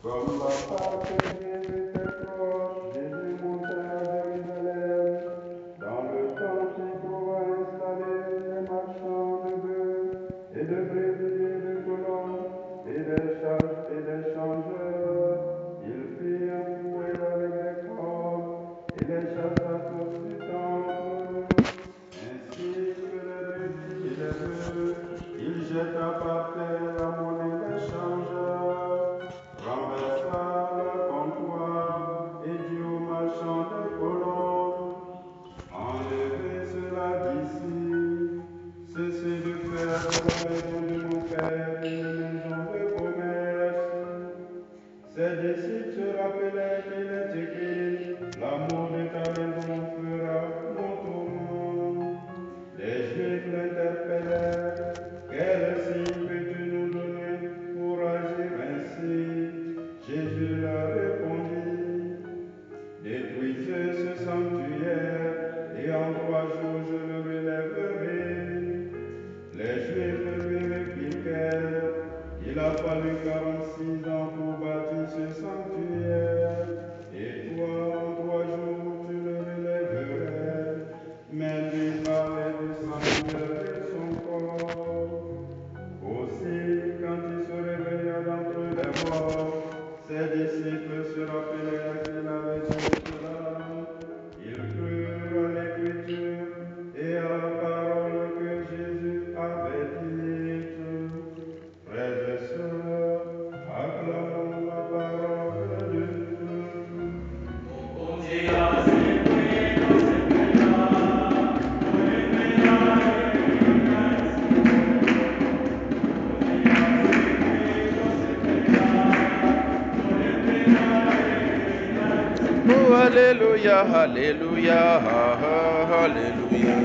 Comme la Pâque était proche, Jésus montait à Jérusalem. Dans le temple, il trouva installés des marchands de bœufs et de brebis et de colombe et des changeurs. Il fit un fouet avec des cordes et les chassa tous du temple. Ainsi que les brebis et les bœufs, il jeta par terre la monnaie des changeurs, renversa le comptoir et dit aux marchands de colombes: enlevez cela d'ici, cessez de faire de la maison de mon père une maison de commerce. Ses disciples se rappelaient qu'il est écrit: l'amour de ta maison fera mon tourment. Les Juifs l'interpellèrent: quel signe peux-tu nous donner pour agir ainsi? Jésus leur répondit: détruisez ce sanctuaire, et en 3 jours je le relèverai. Les Juifs lui répliquèrent: il a fallu 46 ans pour bâtir ce sanctuaire, et toi en 3 jours tu le relèverais. Mais lui parlait de s'améliorer son corps. Aussi, quand il se réveilla d'entre les morts, ses disciples se rappelèrent qu'il avait dit cela. Ils crurent à l'Écriture et à la parole que Jésus avait dite. Frères et sœurs, acclamons la parole de Dieu. Oh, alléluia, alléluia, alléluia.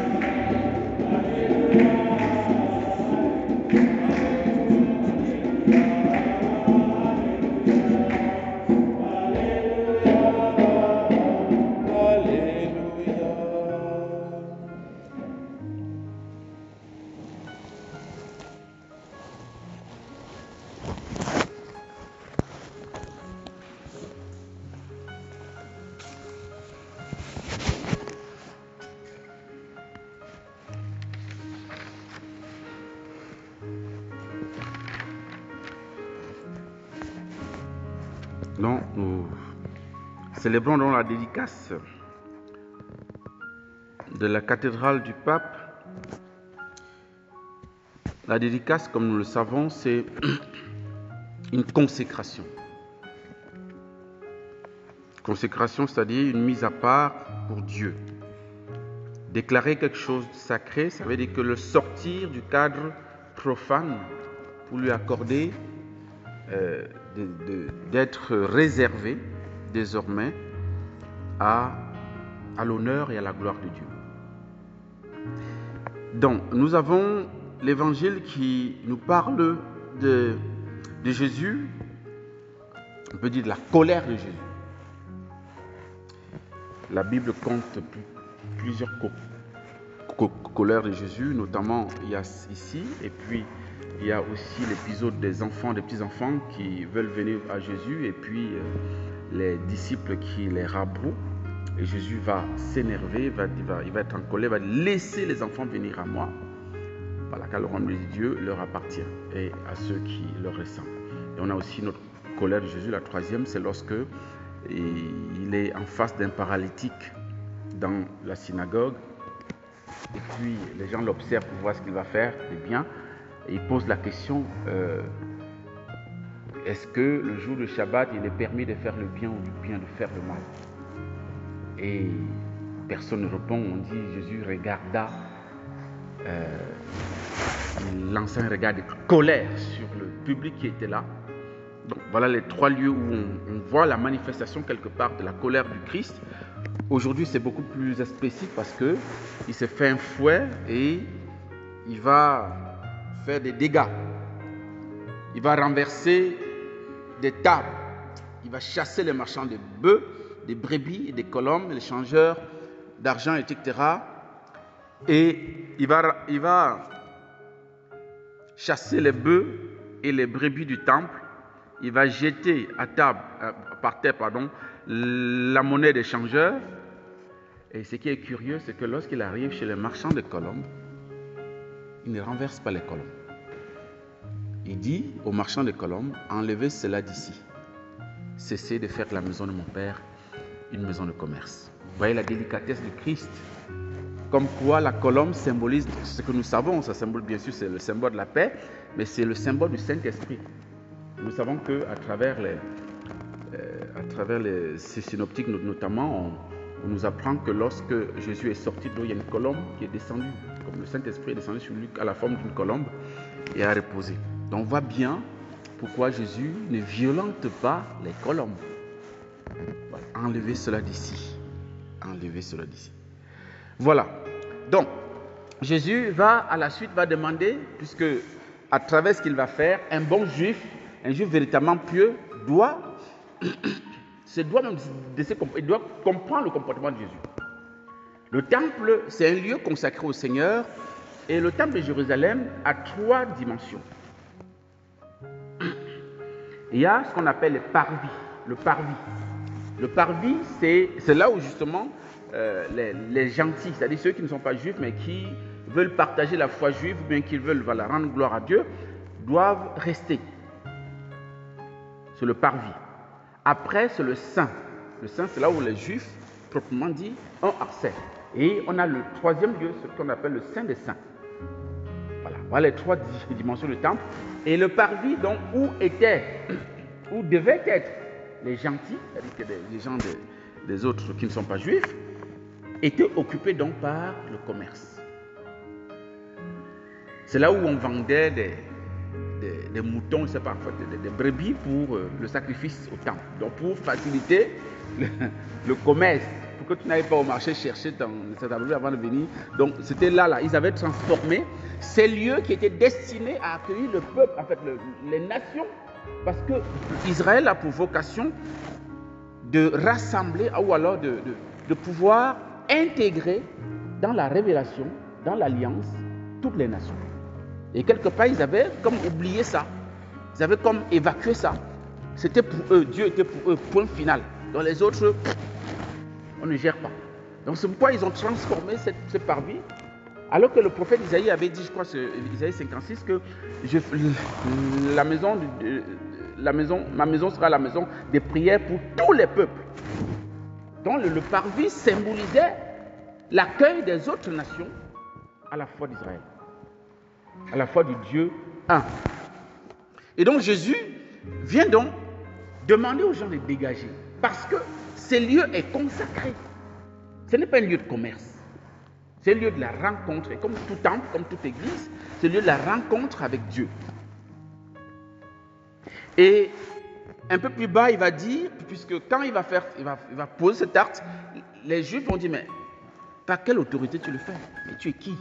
Donc, nous célébrons donc la dédicace de la cathédrale du pape. La dédicace, comme nous le savons, c'est une consécration. Consécration, c'est-à-dire une mise à part pour Dieu. Déclarer quelque chose de sacré, ça veut dire que le sortir du cadre profane pour lui accorder d'être réservé désormais à l'honneur et à la gloire de Dieu. Donc, nous avons l'évangile qui nous parle de Jésus, on peut dire de la colère de Jésus. La Bible compte plusieurs colères de Jésus, notamment il y a ici, et puis il y a aussi l'épisode des petits-enfants qui veulent venir à Jésus, et puis les disciples qui les rabrouent. Et Jésus va s'énerver, il va être en colère, il va laisser les enfants venir à moi. Voilà, car le royaume de Dieu leur appartient et à ceux qui leur ressemblent. Et on a aussi notre colère de Jésus, la troisième, c'est lorsque il est en face d'un paralytique dans la synagogue. Et puis les gens l'observent pour voir ce qu'il va faire de bien. Et il pose la question, est-ce que le jour de Shabbat, il est permis de faire le bien ou du bien de faire le mal? Et personne ne répond. On dit, Jésus regarda il lançait un regard de colère sur le public qui était là. Donc voilà les 3 lieux où on voit la manifestation quelque part de la colère du Christ. Aujourd'hui, c'est beaucoup plus explicite parce que il s'est fait un fouet et il va faire des dégâts. Il va renverser des tables. Il va chasser les marchands de bœufs, des brebis, des colombes, les changeurs d'argent, etc. Et il va chasser les bœufs et les brebis du temple. Il va jeter par terre, la monnaie des changeurs. Et ce qui est curieux, c'est que lorsqu'il arrive chez les marchands de colombes, il ne renverse pas les colombes. Il dit aux marchands de colombes, enlevez cela d'ici. Cessez de faire de la maison de mon père une maison de commerce. Vous voyez la délicatesse du Christ. Comme quoi la colombe symbolise ce que nous savons. Ça symbole, bien sûr, c'est le symbole de la paix, mais c'est le symbole du Saint-Esprit. Nous savons qu'à travers ces synoptiques notamment, on nous apprend que lorsque Jésus est sorti de l'eau, il y a une colombe qui est descendue, comme le Saint-Esprit est descendu sur lui à la forme d'une colombe et a reposé. Donc on voit bien pourquoi Jésus ne violente pas les colombes. Voilà. Enlevez cela d'ici. Enlevez cela d'ici. Voilà. Donc, Jésus à la suite va demander, puisque à travers ce qu'il va faire, un bon juif, un juif véritablement pieux, doit comprendre le comportement de Jésus. Le temple, c'est un lieu consacré au Seigneur, et le temple de Jérusalem a 3 dimensions. Il y a ce qu'on appelle le parvis. Le parvis, c'est là où justement les gentils, c'est-à-dire ceux qui ne sont pas juifs, mais qui veulent partager la foi juive, ou bien qui veulent rendre gloire à Dieu, doivent rester. C'est le parvis. Après, c'est le saint. Le saint, c'est là où les juifs, proprement dit, ont accès. Et on a le 3e lieu, ce qu'on appelle le saint des saints. Voilà les 3 dimensions du temple. Et le parvis, donc, où devaient être les gentils, c'est-à-dire que les gens des autres qui ne sont pas juifs, étaient occupés donc par le commerce. C'est là où on vendait des moutons, je sais pas, des brebis pour le sacrifice au temple. Donc pour faciliter le commerce, pour que tu n'ailles pas au marché chercher cet abri avant de venir. Donc c'était là, ils avaient transformé ces lieux qui étaient destinés à accueillir le peuple, en fait les nations, parce que Israël a pour vocation de rassembler ou alors de pouvoir intégrer dans la révélation, dans l'alliance, toutes les nations. Et quelque part, ils avaient comme oublié ça. Ils avaient comme évacué ça. C'était pour eux, Dieu était pour eux, point final. Dans les autres, on ne gère pas. Donc c'est pourquoi ils ont transformé ce parvis. Alors que le prophète Isaïe avait dit, je crois, c'est Isaïe 56, que ma maison sera la maison des prières pour tous les peuples. Donc le parvis symbolisait l'accueil des autres nations à la foi d'Israël, à la foi du Dieu un. Et donc Jésus vient donc demander aux gens de dégager, parce que ce lieu est consacré. Ce n'est pas un lieu de commerce. C'est le lieu de la rencontre. Et comme tout temple, comme toute église, c'est le lieu de la rencontre avec Dieu. Et un peu plus bas, il va dire, puisque quand il va poser cet acte, les Juifs vont dire, mais par quelle autorité tu le fais? Mais tu es qui?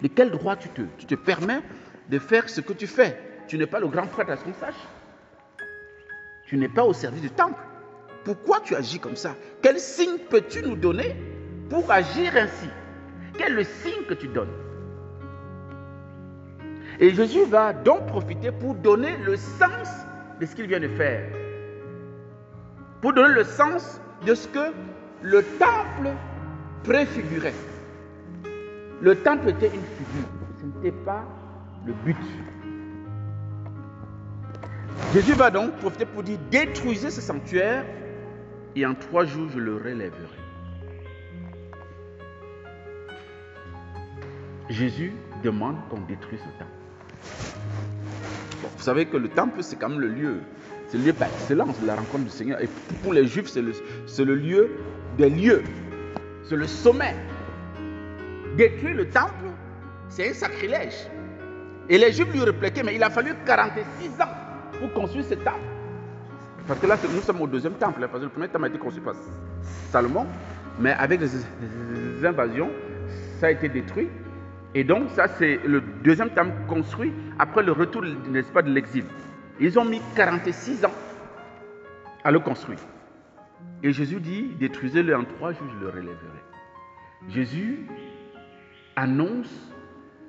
De quel droit tu te permets de faire ce que tu fais? Tu n'es pas le grand prêtre à ce qu'on sache. Tu n'es pas au service du temple. Pourquoi tu agis comme ça? Quel signe peux-tu nous donner pour agir ainsi? Quel est le signe que tu donnes? Et Jésus va donc profiter pour donner le sens de ce qu'il vient de faire. Pour donner le sens de ce que le temple préfigurait. Le temple était une figure, ce n'était pas le but. Jésus va donc profiter pour dire, détruisez ce sanctuaire et en 3 jours je le relèverai. Jésus demande qu'on détruise le temple. Bon, vous savez que le temple, c'est quand même le lieu. C'est le lieu par excellence de la rencontre du Seigneur. Et pour les Juifs, c'est le lieu des lieux. C'est le sommet. Détruire le temple, C'est un sacrilège. Et les Juifs lui répliquaient, mais il a fallu 46 ans pour construire ce temple. Parce que là, nous sommes au deuxième temple, parce que le premier temple a été construit par Salomon, mais avec les invasions, ça a été détruit. Et donc, ça, c'est le deuxième temple construit après le retour, n'est-ce pas, de l'exil. Ils ont mis 46 ans à le construire. Et Jésus dit, détruisez-le en 3 jours, je le relèverai. Jésus annonce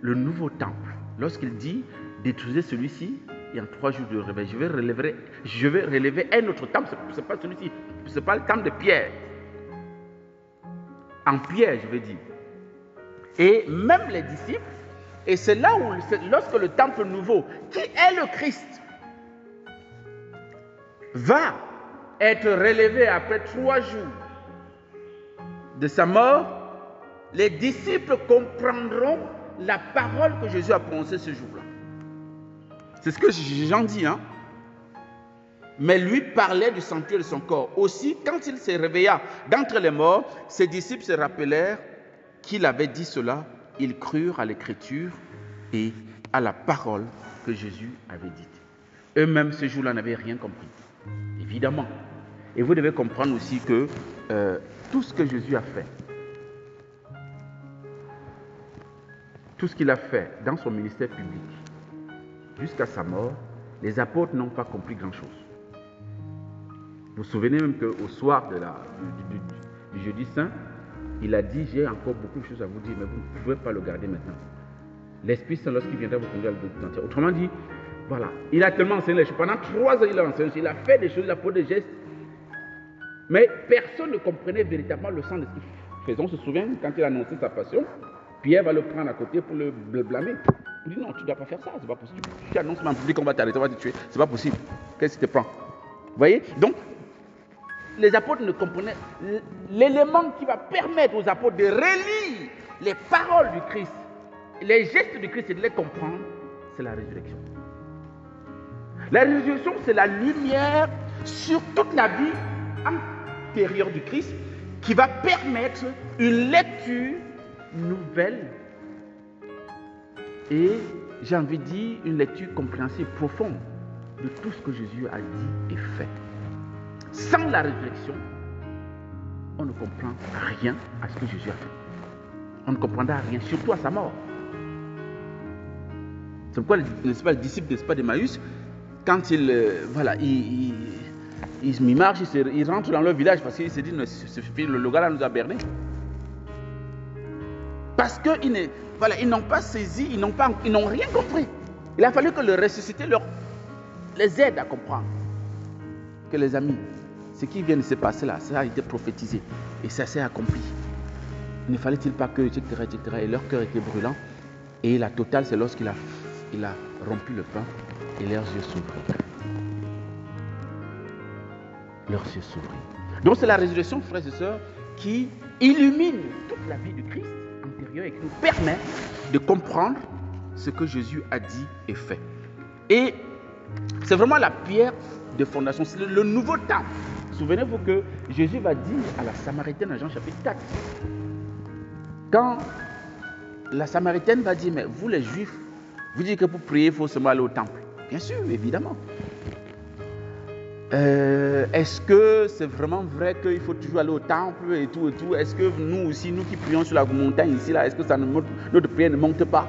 le nouveau temple. Lorsqu'il dit, détruisez celui-ci, et en 3 jours, je le relèverai. Je vais relever un autre temple, ce n'est pas celui-ci, ce n'est pas le temple de pierre. En pierre, je veux dire. Et même les disciples, et c'est là où, lorsque le temple nouveau, qui est le Christ, va être relevé après 3 jours de sa mort, les disciples comprendront la parole que Jésus a prononcée ce jour-là. C'est ce que Jean dit, hein. Mais lui parlait du sanctuaire de son corps. Aussi, quand il se réveilla d'entre les morts, ses disciples se rappelèrent qu'il avait dit cela. Ils crurent à l'écriture et à la parole que Jésus avait dite. Eux-mêmes, ce jour-là, n'avaient rien compris. Évidemment. Et vous devez comprendre aussi que tout ce que Jésus a fait, tout ce qu'il a fait dans son ministère public, jusqu'à sa mort, les apôtres n'ont pas compris grand-chose. Vous vous souvenez même qu'au soir du jeudi saint, il a dit, j'ai encore beaucoup de choses à vous dire, mais vous ne pouvez pas le garder maintenant. L'Esprit Saint, lorsqu'il viendra, vous conduira à l'autre. Autrement dit, voilà, il a tellement enseigné les choses. Pendant 3 ans, il a enseigné, il a fait des choses, il a posé des gestes. Mais personne ne comprenait véritablement le sens de ce qu'il faisait. On se souvient, quand il a annoncé sa passion, Pierre va le prendre à côté pour le blâmer. Il dit, non, tu ne dois pas faire ça, c'est pas possible. Tu annonces en public qu'on va t'arrêter, on va te tuer, c'est pas possible. Qu'est-ce qui te prend? Vous voyez? Donc, les apôtres ne comprenaient l'élément qui va permettre aux apôtres de relire les paroles du Christ, les gestes du Christ et de les comprendre, c'est la résurrection. La résurrection, c'est la lumière sur toute la vie antérieure du Christ qui va permettre une lecture nouvelle et, j'ai envie de dire, une lecture compréhensive, profonde de tout ce que Jésus a dit et fait. Sans la résurrection, on ne comprend rien à ce que Jésus a fait. On ne comprendra rien, surtout à sa mort. C'est pourquoi le disciple d'Emmaüs, quand il marche, il rentre dans leur village parce qu'il se dit, le gars là nous a berné. Parce qu'ils n'ont pas saisi, ils n'ont rien compris. Il a fallu que le ressuscité les aide à comprendre que les amis, ce qui vient de se passer là, ça a été prophétisé et ça s'est accompli. Ne fallait-il pas que, etc., et leur cœur était brûlant. Et la totale, c'est lorsqu'il a rompu le pain et leurs yeux s'ouvrirent. Leurs yeux s'ouvrirent. Donc c'est la résurrection, frères et sœurs, qui illumine toute la vie du Christ antérieur et qui nous permet de comprendre ce que Jésus a dit et fait. Et c'est vraiment la pierre de fondation, c'est le nouveau temple. Souvenez-vous que Jésus va dire à la Samaritaine dans Jean chapitre 4, quand la Samaritaine va dire, mais vous les Juifs, vous dites que pour prier, il faut seulement aller au temple. Bien sûr, évidemment. Est-ce que c'est vraiment vrai qu'il faut toujours aller au temple et tout? Est-ce que nous aussi, nous qui prions sur la montagne ici, là, est-ce que notre prière ne monte pas?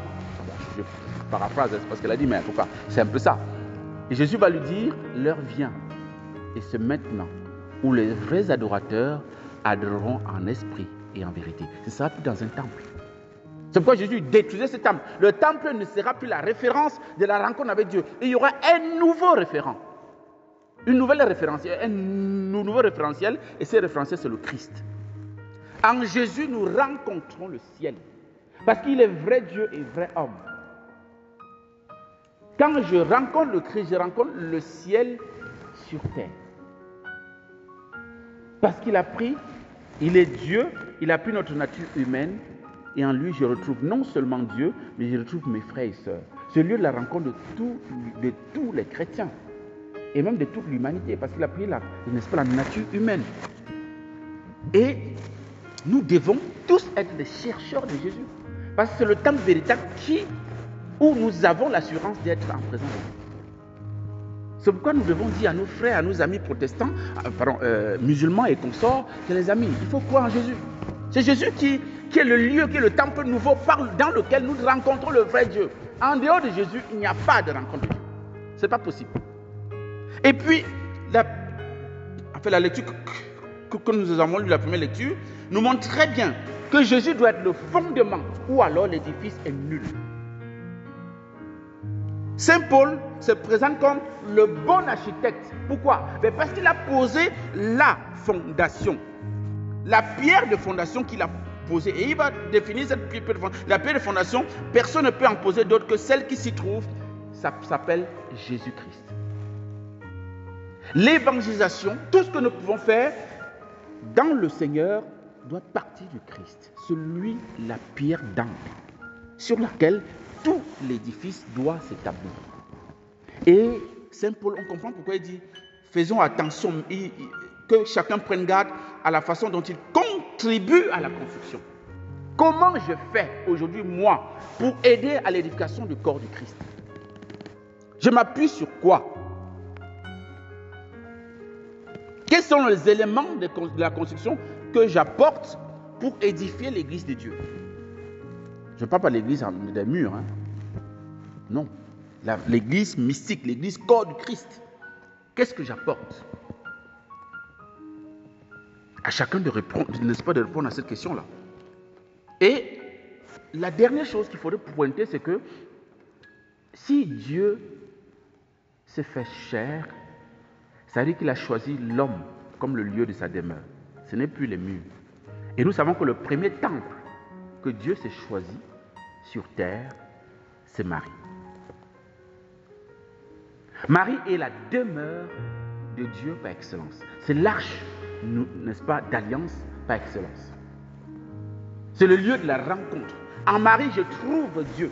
Je paraphrase, c'est parce qu'elle a dit, mais pourquoi? C'est un peu ça. Et Jésus va lui dire, l'heure vient, et c'est maintenant, où les vrais adorateurs adoreront en esprit et en vérité. Ce sera plus dans un temple. C'est pourquoi Jésus détruisait ce temple. Le temple ne sera plus la référence de la rencontre avec Dieu. Il y aura un nouveau référent. Une nouvelle référentiel, un nouveau référentiel, et ce référentiel, c'est le Christ. En Jésus, nous rencontrons le ciel. Parce qu'il est vrai Dieu et vrai homme. Quand je rencontre le Christ, je rencontre le ciel sur terre. Parce qu'il a pris, il est Dieu, il a pris notre nature humaine, et en lui, je retrouve non seulement Dieu, mais je retrouve mes frères et sœurs. C'est le lieu de la rencontre de tous les chrétiens, et même de toute l'humanité, parce qu'il a pris la nature humaine. Et nous devons tous être des chercheurs de Jésus. Parce que c'est le temple véritable où nous avons l'assurance d'être en présence de Dieu. C'est pourquoi nous devons dire à nos frères, à nos amis protestants, musulmans et consorts, que les amis, il faut croire en Jésus. C'est Jésus qui est le lieu, qui est le temple nouveau dans lequel nous rencontrons le vrai Dieu. En dehors de Jésus, il n'y a pas de rencontre de Dieu. Ce n'est pas possible. Et puis, la lecture que nous avons lue, la première lecture, nous montre très bien que Jésus doit être le fondement, ou alors l'édifice est nul. Saint Paul se présente comme le bon architecte. Pourquoi? Parce qu'il a posé la fondation, la pierre de fondation qu'il a posée. Et il va définir cette pierre de fondation. La pierre de fondation, personne ne peut en poser d'autre que celle qui s'y trouve. Ça s'appelle Jésus-Christ. L'évangélisation, tout ce que nous pouvons faire dans le Seigneur doit partir du Christ. Celui, la pierre d'angle, sur laquelle tout l'édifice doit s'établir. Et Saint Paul, on comprend pourquoi il dit, faisons attention, que chacun prenne garde à la façon dont il contribue à la construction. Comment je fais aujourd'hui, moi, pour aider à l'édification du corps du Christ? Je m'appuie sur quoi? Quels sont les éléments de la construction que j'apporte pour édifier l'église de Dieu? Je ne parle pas de l'église des murs. Hein. Non. L'église mystique, l'église corps du Christ. Qu'est-ce que j'apporte? À chacun de répondre, n'est-ce pas, de répondre à cette question-là. Et la dernière chose qu'il faudrait pointer, c'est que si Dieu s'est fait chair, ça veut dire qu'il a choisi l'homme comme le lieu de sa demeure. Ce n'est plus les murs. Et nous savons que le premier temple que Dieu s'est choisi sur terre, c'est Marie. Marie est la demeure de Dieu par excellence. C'est l'arche, n'est-ce pas, d'alliance par excellence. C'est le lieu de la rencontre. En Marie, je trouve Dieu.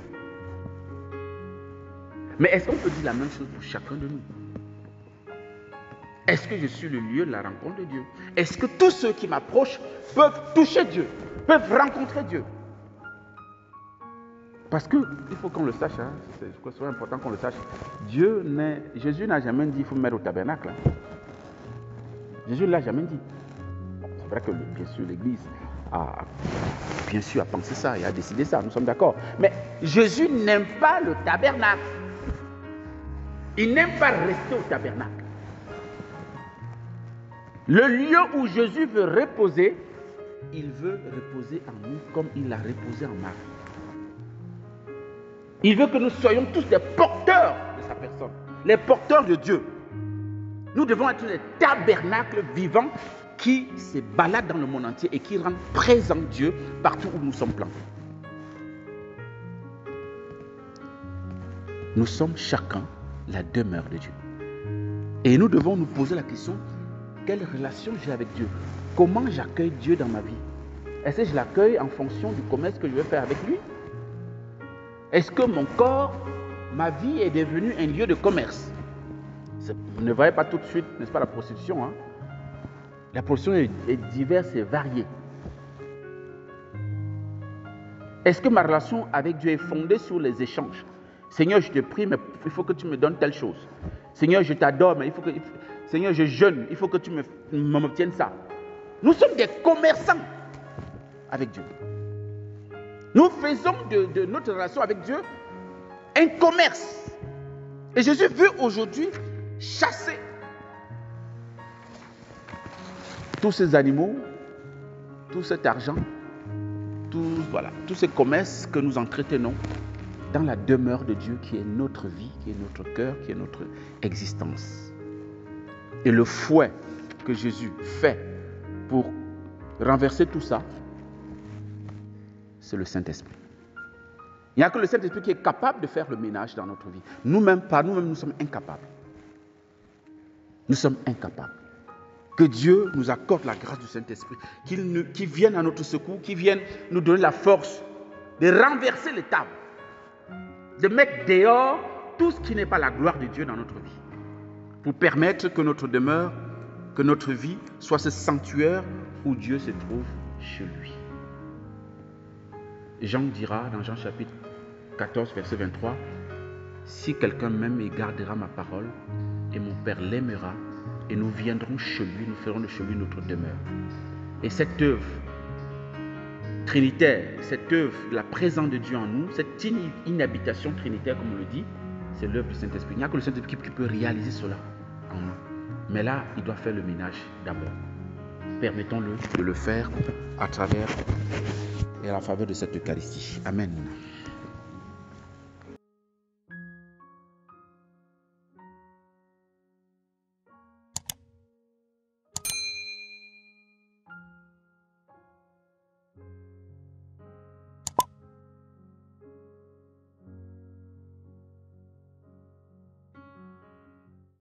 Mais est-ce qu'on peut dire la même chose pour chacun de nous? Est-ce que je suis le lieu de la rencontre de Dieu? Est-ce que tous ceux qui m'approchent peuvent toucher Dieu, peuvent rencontrer Dieu? Parce qu'il faut qu'on le sache, hein, c'est important qu'on le sache. Jésus n'a jamais dit qu'il faut me mettre au tabernacle. Hein. Jésus ne l'a jamais dit. C'est vrai que bien sûr l'Église a pensé ça et a décidé ça, nous sommes d'accord. Mais Jésus n'aime pas le tabernacle. Il n'aime pas rester au tabernacle. Le lieu où Jésus veut reposer, il veut reposer en nous comme il a reposé en Marie. Il veut que nous soyons tous des porteurs de sa personne, les porteurs de Dieu. Nous devons être des tabernacles vivants qui se baladent dans le monde entier et qui rendent présent Dieu partout où nous sommes plantés. Nous sommes chacun la demeure de Dieu. Et nous devons nous poser la question, quelle relation j'ai avec Dieu? Comment j'accueille Dieu dans ma vie? Est-ce que je l'accueille en fonction du commerce que je vais faire avec lui? Est-ce que mon corps, ma vie est devenue un lieu de commerce? Vous ne voyez pas tout de suite, n'est-ce pas, la prostitution. Hein? La prostitution est diverse et variée. Est-ce que ma relation avec Dieu est fondée sur les échanges? Seigneur, je te prie, mais il faut que tu me donnes telle chose. Seigneur, je t'adore, mais Seigneur, je jeûne, il faut que tu m'obtiennes ça. Nous sommes des commerçants avec Dieu. Nous faisons de notre relation avec Dieu un commerce. Et Jésus veut aujourd'hui chasser tous ces animaux, tout cet argent, tous ces commerces que nous entretenons dans la demeure de Dieu qui est notre vie, qui est notre cœur, qui est notre existence. Et le fouet que Jésus fait pour renverser tout ça, c'est le Saint-Esprit. Il n'y a que le Saint-Esprit qui est capable de faire le ménage dans notre vie. Nous-mêmes, par nous-mêmes, nous sommes incapables. Nous sommes incapables. Que Dieu nous accorde la grâce du Saint-Esprit, qu'il vienne à notre secours, qu'il vienne nous donner la force de renverser les tables, de mettre dehors tout ce qui n'est pas la gloire de Dieu dans notre vie, pour permettre que notre demeure, que notre vie soit ce sanctuaire où Dieu se trouve chez lui. Jean dira dans Jean chapitre 14, verset 23, « Si quelqu'un m'aime, il gardera ma parole, et mon Père l'aimera, et nous viendrons chez lui, nous ferons de chez lui notre demeure. » Et cette œuvre trinitaire, cette œuvre, la présence de Dieu en nous, cette inhabitation trinitaire, comme on le dit, c'est l'œuvre du Saint-Esprit. Il n'y a que le Saint-Esprit qui peut réaliser cela en nous. Mais là, il doit faire le ménage d'abord. Permettons-le de le faire à travers et à la faveur de cette Eucharistie. Amen.